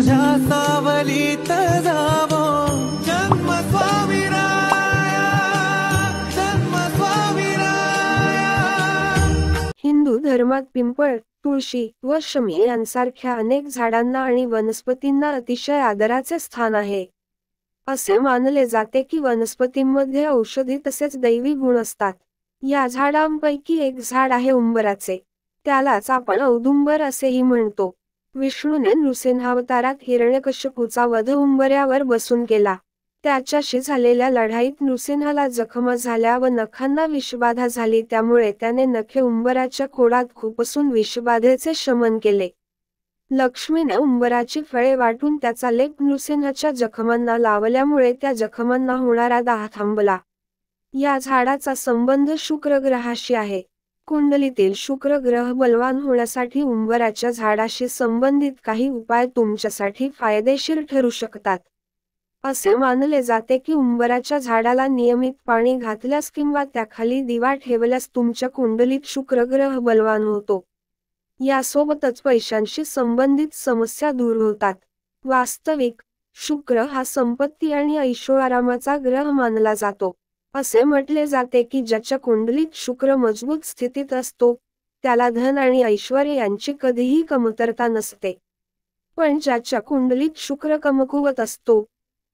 तुझ्या सावलीत जावो जन्म स्वामीराया, जन्म स्वामीराया। हिंदू धर्मात पिंपळ, तुळशी व शमी यांसारख्या अनेक झाडांना आणि वनस्पतींना अतिशय आदराचे स्थान आहे। असे मानले जाते की वनस्पतींमध्ये औषधी तसेच दैवी गुण असतात। या झाडांपैकी एक झाड आहे उंबराचे। त्यालाच आपण औदुंबर असेही म्हणतो। विष्णूने नृसिंहावतारात हिरण्यकश्यपूचा वध उंबऱ्यावर बसून केला। त्याच्याशी झालेल्या लढाईत नृसिंहाला जखम झाल्या व नखांना विषबाधा झाली, त्यामुळे त्याने नखे उंबराच्या खोडात खुपसून विषबाधेचे शमन केले। लक्ष्मीने उंबराची फळे वाटून त्याचा लेप नृसिंहाच्या जखमांना लावल्यामुळे त्या जखमांना होणारा दाह थांबला। या झाडाचा संबंध शुक्र ग्रहाशी आहे। कुंडलीतील शुक्र ग्रह बलवान होण्यासाठी उंबराच्या झाडाशी संबंधित काही उपाय तुमच्यासाठी फायदेशीर ठरू शकतात। असे मानले जाते की उंबराच्या झाडाला नियमित पाणी घातल्यास किंवा त्याखाली दिवा ठेवल्यास तुमच्या कुंडलीत शुक्र ग्रह बलवान होतो। यासोबतच पैशांशी संबंधित समस्या दूर होतात। वास्तविक शुक्र हा संपत्ती आणि ऐशोआरामाचा ग्रह मानला जातो। असे म्हटले जाते की ज्याच्या कुंडलीत शुक्र मजबूत स्थितीत असतो त्याला धन आणि ऐश्वर्य यांची कधीही कमतरता नसते। पण ज्याच्या कुंडलीत शुक्र कमकुवत असतो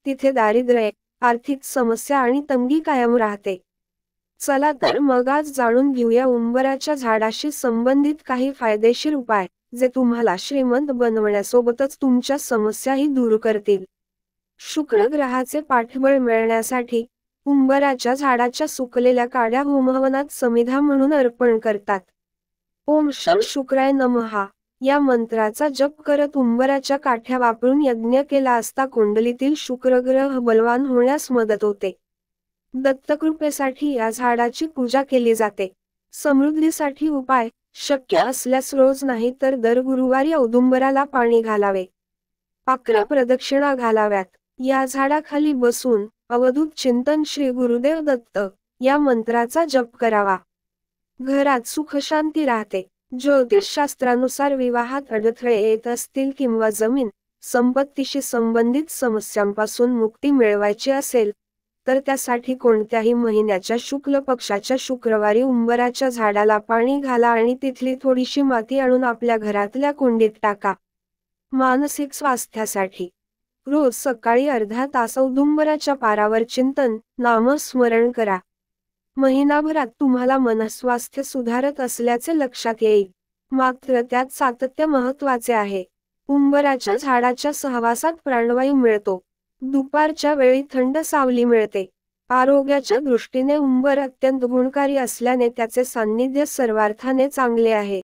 तिथे दारिद्र्य, आर्थिक समस्या आणि तंगी कायम राहते। चला तर मग आज जाणून घेऊया उंबराच्या झाडाशी संबंधित काही फायदेशीर उपाय, जे तुम्हाला श्रीमंत बनवण्यासोबतच तुमच्या समस्याही दूर करतील। शुक्र ग्रहाचे पाठबळ मिळण्यासाठी उंबराच्या झाडाच्या सुकलेल्या काड्या होमहवनात समिधा म्हणून अर्पण करतात। ओम शं शुक्राय नमः या मंत्राचा जप करत उंबराच्या काठ्या वापरून यज्ञ केला असता कुंडलीतील शुक्र ग्रह बलवान होण्यास मदत होते। दत्तकृपेसाठी या झाडाची पूजा केली जाते। समृद्धीसाठी उपाय, शक्य असल्यास रोज नाही तर दर गुरुवारी औदुंबराला पाणी घालावे। 11 प्रदक्षिणा घालाव्यात। या झाडाखाली बसून अवधूत चिंतन श्री गुरुदेव दत्त या मंत्राचा जप करावा। घरात सुखशांती राहते। ज्योतिषशास्त्रानुसार विवाहात अडथळे येत असतील किंवा जमीन संपत्तीशी संबंधित समस्यांपासून मुक्ती मिळवायची असेल तर त्यासाठी कोणत्याही महिन्याच्या शुक्ल पक्षाच्या शुक्रवारी उंबराच्या झाडाला पाणी घाला आणि तिथली थोडीशी माती आणून आपल्या घरातल्या कुंडीत टाका। मानसिक स्वास्थ्यासाठी रोज सकाळी अर्धा तास औदुंबराच्या पारावर चिंतन, नामस्मरण करा। महिनाभरात तुम्हाला मनस्वास्थ्य सुधारत असल्याचे लक्षात येईल। मात्र त्यात सातत्य महत्त्वाचे आहे। उंबराच्या झाडाच्या सहवासात प्राणवायू मिळतो। दुपारच्या वेळी थंड सावली मिळते। आरोग्याच्या दृष्टीने उंबर अत्यंत गुणकारी असल्याने त्याचे सान्निध्य सर्वार्थाने चांगले आहे।